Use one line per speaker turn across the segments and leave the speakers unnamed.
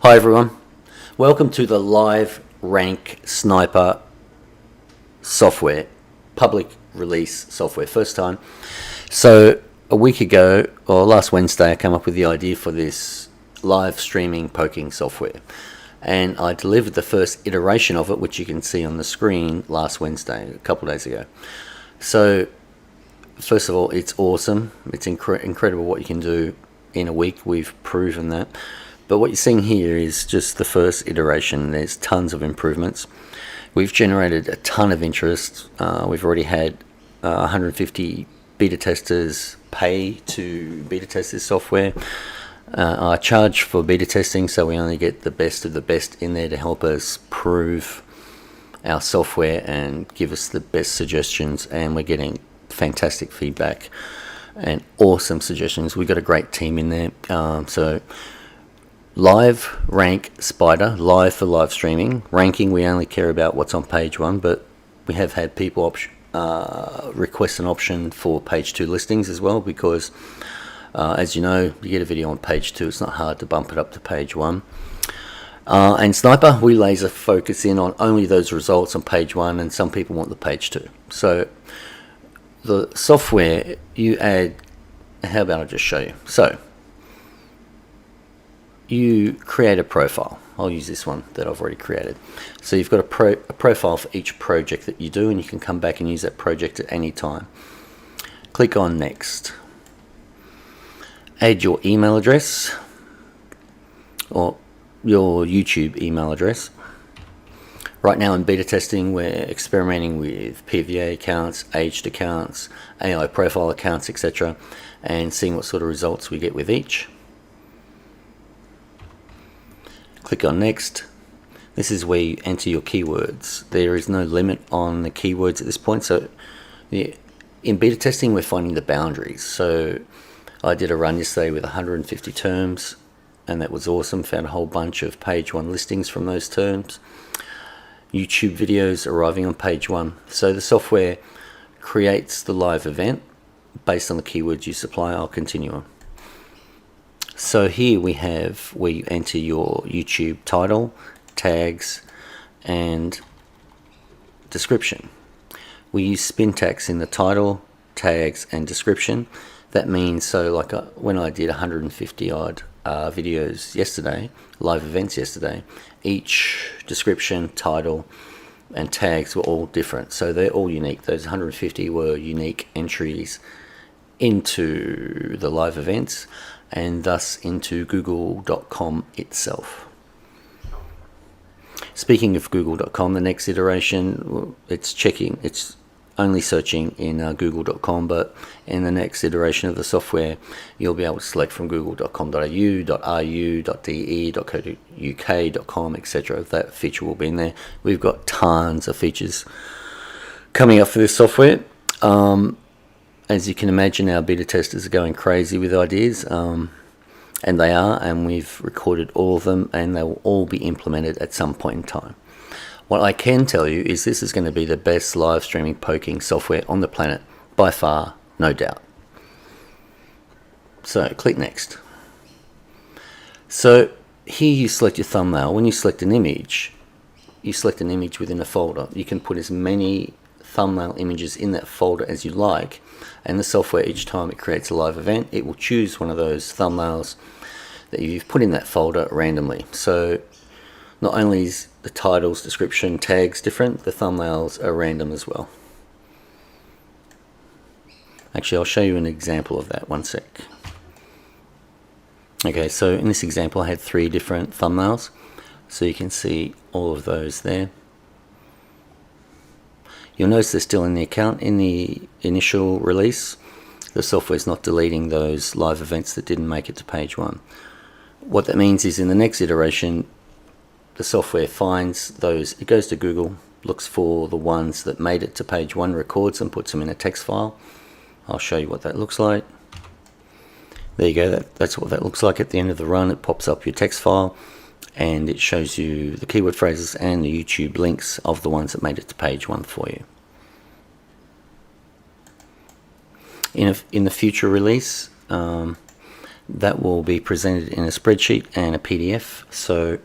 Hi everyone, welcome to the Live Rank Sniper software, public release software, first time. So a week ago, or last Wednesday, I came up with the idea for this live streaming poking software. And I delivered the first iteration of it, which you can see on the screen, last Wednesday, a couple of days ago. So first of all, it's awesome. It's incredible what you can do in a week. We've proven that. But what you're seeing here is just the first iteration. There's tons of improvements. We've generated a ton of interest. We've already had 150 beta testers pay to beta test this software. I charge for beta testing, so we only get the best of the best in there to help us prove our software and give us the best suggestions, and we're getting fantastic feedback and awesome suggestions. We've got a great team in there. So Live Rank Spider, live for live streaming. Ranking, we only care about what's on page one, but we have had people request an option for page two listings as well, because as you know, you get a video on page two, it's not hard to bump it up to page one. And Sniper, we laser focus in on only those results on page one, and some people want the page two. So the software, you add, how about I just show you? So you create a profile. I'll use this one that I've already created. So you've got a profile for each project that you do, and you can come back and use that project at any time. Click on next. Add your email address or your YouTube email address. Right now in beta testing, we're experimenting with PVA accounts, aged accounts, AI profile accounts, etc., and seeing what sort of results we get with each. Click on next. This is where you enter your keywords. There is no limit on the keywords at this point. So in beta testing, we're finding the boundaries. So I did a run yesterday with 150 terms, and that was awesome. Found a whole bunch of page one listings from those terms. YouTube videos arriving on page one. So the software creates the live event based on the keywords you supply. I'll continue on. So here we have where you enter your YouTube title, tags, and description. We use spin tags in the title, tags, and description. That means, so like when I did 150 odd videos yesterday, live events yesterday, each description, title, and tags were all different. So they're all unique. Those 150 were unique entries into the live events, and thus into google.com itself. Speaking of google.com, the next iteration, it's only searching in google.com, but in the next iteration of the software, you'll be able to select from google.com.au, .ru, .de, .co.uk, .com, etc. That feature will be in there. We've got tons of features coming up for this software. As you can imagine, our beta testers are going crazy with ideas, and they are, and we've recorded all of them, and they will all be implemented at some point in time. What I can tell you is this is going to be the best live streaming poking software on the planet, by far, no doubt. So click next. So here you select your thumbnail. When you select an image, you select an image within a folder. You can put as many thumbnail images in that folder as you like, and the software, each time it creates a live event, it will choose one of those thumbnails that you've put in that folder randomly. So not only is the titles, description, tags different, the thumbnails are random as well. Actually, I'll show you an example of that, one sec. Okay, so in this example I had 3 different thumbnails, so you can see all of those there. You'll notice they're still in the account in the initial release. The software is not deleting those live events that didn't make it to page one. What that means is in the next iteration, the software finds those, it goes to Google, looks for the ones that made it to page one, records them, puts them in a text file. I'll show you what that looks like. There you go, that's what that looks like at the end of the run. It pops up your text file, and it shows you the keyword phrases and the YouTube links of the ones that made it to page one for you. In the future release, that will be presented in a spreadsheet and a PDF, so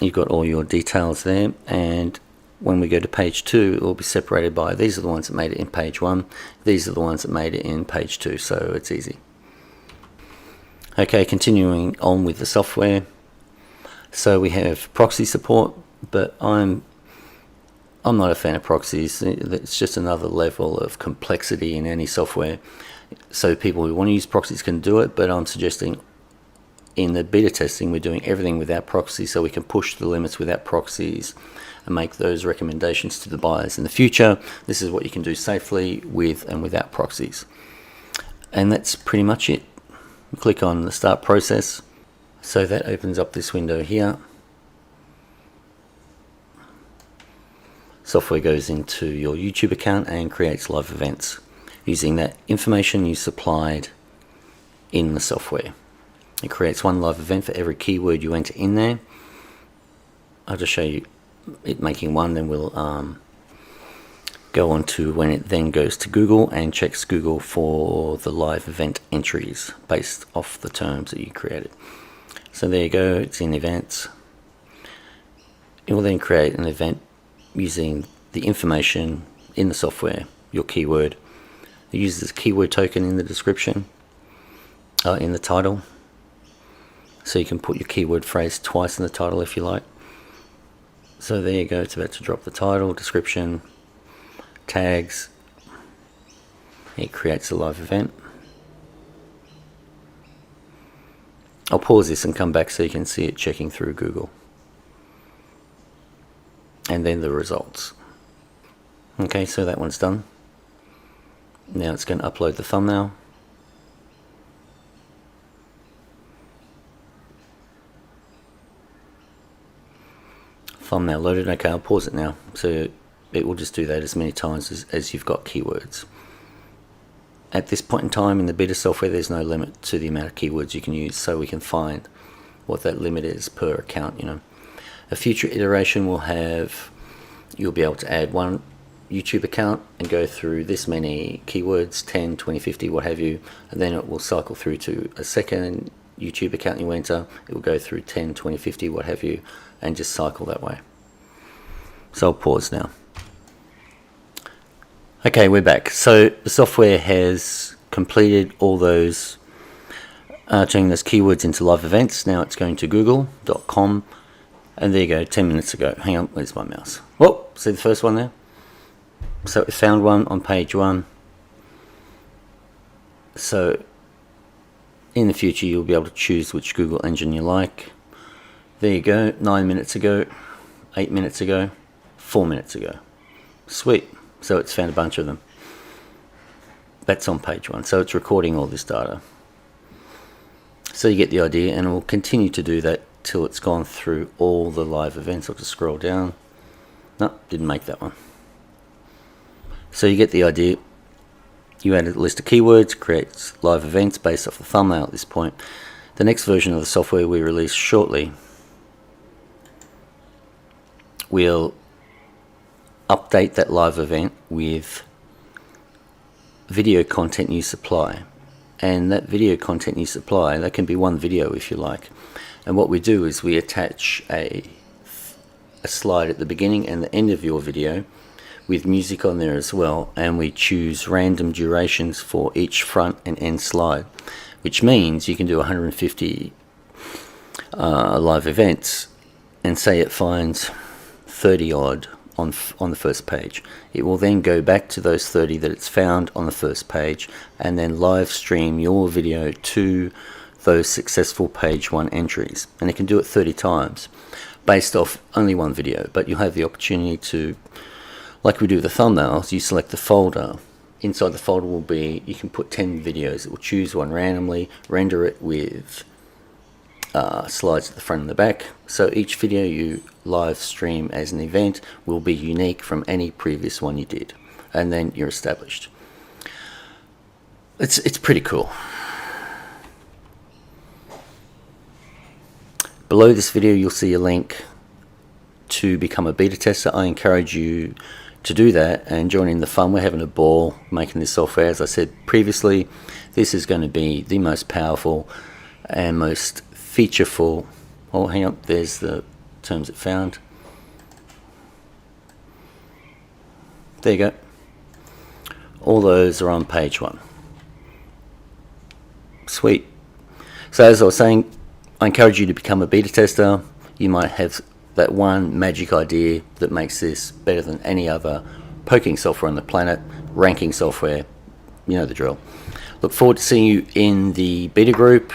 you've got all your details there. And when we go to page 2, it will be separated by, these are the ones that made it in page 1, these are the ones that made it in page 2, so it's easy. Okay, continuing on with the software. So we have proxy support, but I'm not a fan of proxies. It's just another level of complexity in any software. So people who want to use proxies can do it, but I'm suggesting in the beta testing we're doing everything without proxies, so we can push the limits without proxies and make those recommendations to the buyers. In the future, this is what you can do safely with and without proxies. And that's pretty much it. Click on the start process. So that opens up this window here. Software goes into your YouTube account and creates live events using that information you supplied in the software. It creates one live event for every keyword you enter in there. I'll just show you it making one, then we'll go on to when it then goes to Google and checks Google for the live event entries based off the terms that you created. So there you go, it's in events. It will then create an event using the information in the software, your keyword. It uses a keyword token in the description, in the title. So you can put your keyword phrase twice in the title if you like. So there you go, it's about to drop the title, description, tags. It creates a live event. I'll pause this and come back so you can see it checking through Google. And then the results. Okay, so that one's done. Now it's going to upload the thumbnail. Thumbnail loaded. Okay, I'll pause it now. So it will just do that as many times as you've got keywords. At this point in time in the beta software, there's no limit to the amount of keywords you can use, so we can find what that limit is per account. You know, a future iteration will have, you'll be able to add one YouTube account and go through this many keywords, 10, 20, 50, what have you, and then it will cycle through to a second YouTube account you enter. It will go through 10, 20, 50, what have you, and just cycle that way. So I'll pause now. Okay, we're back. So the software has completed all those, turning those keywords into live events. Now it's going to google.com, and there you go, 10 minutes ago. Hang on, where's my mouse? Whoa, see the first one there? So we found one on page 1. So in the future you'll be able to choose which Google engine you like. There you go, 9 minutes ago, 8 minutes ago, 4 minutes ago. Sweet. So it's found a bunch of them. That's on page 1. So it's recording all this data. So you get the idea, and it will continue to do that till it's gone through all the live events. I'll just scroll down. No, didn't make that one. So you get the idea. You add a list of keywords, creates live events based off the thumbnail at this point. The next version of the software we release shortly will update that live event with video content you supply. And that video content you supply, that can be one video if you like. And what we do is we attach a slide at the beginning and the end of your video with music on there as well, and we choose random durations for each front and end slide, which means you can do 150 live events, and say it finds 30 odd on the first page. It will then go back to those 30 that it's found on the first page and then live stream your video to those successful page 1 entries, and it can do it 30 times based off only one video. But you'll have the opportunity to, like we do with the thumbnails, you select the folder. Inside the folder will be, you can put 10 videos. It will choose one randomly, render it with slides at the front and the back, so each video you live stream as an event will be unique from any previous one you did, and then you're established. It's pretty cool. Below this video you'll see a link to become a beta tester. I encourage you to do that and join in the fun. We're having a ball making this software. As I said previously, this is going to be the most powerful and most featureful. Oh, hang on, there's the terms it found. There you go. All those are on page 1. Sweet. So as I was saying, I encourage you to become a beta tester. You might have that one magic idea that makes this better than any other poking software on the planet, ranking software. You know the drill. Look forward to seeing you in the beta group.